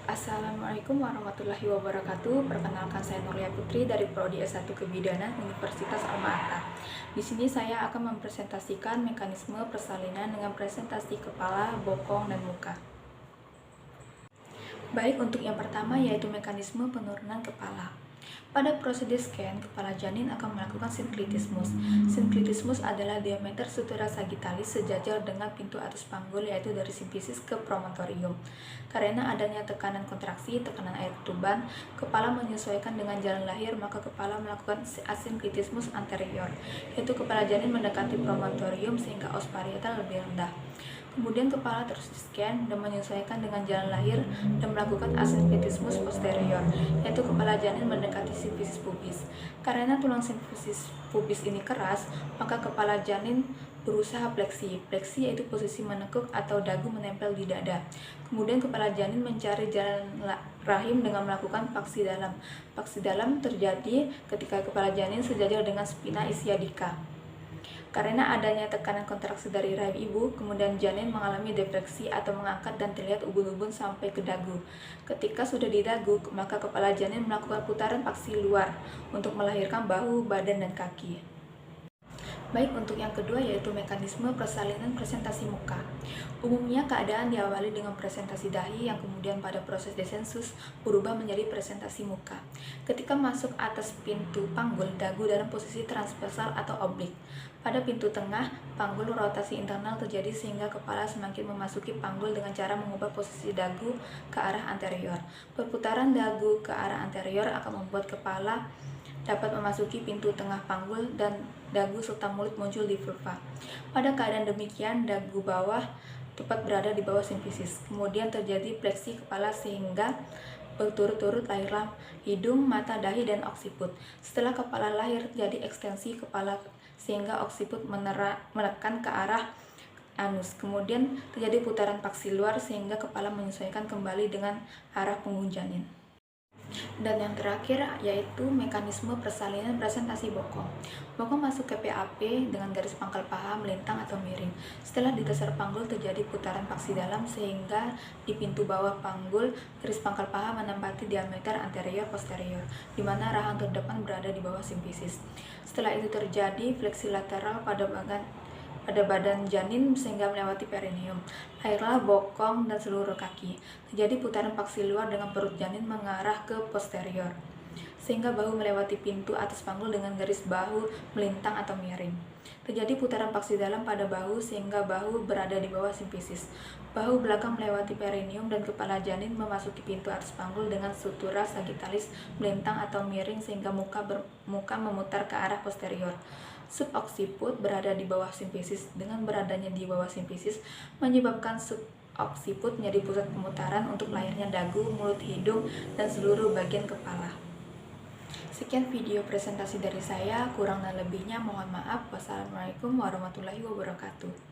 Assalamualaikum warahmatullahi wabarakatuh. Perkenalkan, saya Nurlia Putri dari Prodi S1 Kebidanan Universitas Alma-Ata. Di sini saya akan mempresentasikan mekanisme persalinan dengan presentasi kepala, bokong, dan muka. Baik, untuk yang pertama yaitu mekanisme penurunan kepala. Pada prosedur scan, kepala janin akan melakukan sinklitismus. Sinklitismus adalah diameter sutura sagittalis sejajar dengan pintu atas panggul, yaitu dari simfisis ke promontorium. Karena adanya tekanan kontraksi, tekanan air tuban, kepala menyesuaikan dengan jalan lahir, maka kepala melakukan asinklitismus anterior, yaitu kepala janin mendekati promontorium sehingga os parietal lebih rendah. Kemudian kepala terus di-scan dan menyesuaikan dengan jalan lahir dan melakukan asinklitismus posterior, yaitu kepala janin mendekati simfisis pubis. Karena tulang simfisis pubis ini keras, maka kepala janin berusaha fleksi. Fleksi yaitu posisi menekuk atau dagu menempel di dada. Kemudian kepala janin mencari jalan rahim dengan melakukan paksi dalam. Paksi dalam terjadi ketika kepala janin sejajar dengan spina ischiadica. Karena adanya tekanan kontraksi dari rahim ibu, kemudian janin mengalami defleksi atau mengangkat dan terlihat ubun-ubun sampai ke dagu. Ketika sudah di dagu, maka kepala janin melakukan putaran paksi luar untuk melahirkan bahu, badan, dan kaki. Baik, untuk yang kedua yaitu mekanisme persalinan presentasi muka. Umumnya keadaan diawali dengan presentasi dahi yang kemudian pada proses desensus berubah menjadi presentasi muka. Ketika masuk atas pintu panggul, dagu dalam posisi transversal atau oblik. Pada pintu tengah, panggul rotasi internal terjadi sehingga kepala semakin memasuki panggul dengan cara mengubah posisi dagu ke arah anterior. Perputaran dagu ke arah anterior akan membuat kepala dapat memasuki pintu tengah panggul dan dagu serta mulut muncul di vulva. Pada keadaan demikian, dagu bawah tepat berada di bawah simfisis. Kemudian terjadi fleksi kepala sehingga berturut-turut lahirlah hidung, mata, dahi, dan oksiput. Setelah kepala lahir, terjadi ekstensi kepala sehingga oksiput menekan ke arah anus. Kemudian terjadi putaran paksi luar sehingga kepala menyesuaikan kembali dengan arah punggung janin. Dan yang terakhir yaitu mekanisme persalinan presentasi bokong. Bokong masuk ke PAP dengan garis pangkal paha melintang atau miring. Setelah di dasar panggul terjadi putaran paksi dalam sehingga di pintu bawah panggul garis pangkal paha menempati diameter anterior posterior, di mana rahang terdepan berada di bawah simfisis. Setelah itu terjadi fleksi lateral pada badan janin sehingga melewati perineum. Lahirlah bokong dan seluruh kaki. Terjadi putaran paksi luar dengan perut janin mengarah ke posterior, sehingga bahu melewati pintu atas panggul dengan garis bahu melintang atau miring. Terjadi putaran paksi dalam pada bahu sehingga bahu berada di bawah simfisis. Bahu belakang melewati perineum dan kepala janin memasuki pintu atas panggul dengan sutura sagittalis melintang atau miring sehingga muka memutar ke arah posterior. Suboksiput berada di bawah simfisis. Dengan beradanya di bawah simfisis menyebabkan suboksiput menjadi pusat pemutaran untuk lahirnya dagu, mulut, hidung, dan seluruh bagian kepala. Sekian video presentasi dari saya, kurang dan lebihnya mohon maaf. Wassalamualaikum warahmatullahi wabarakatuh.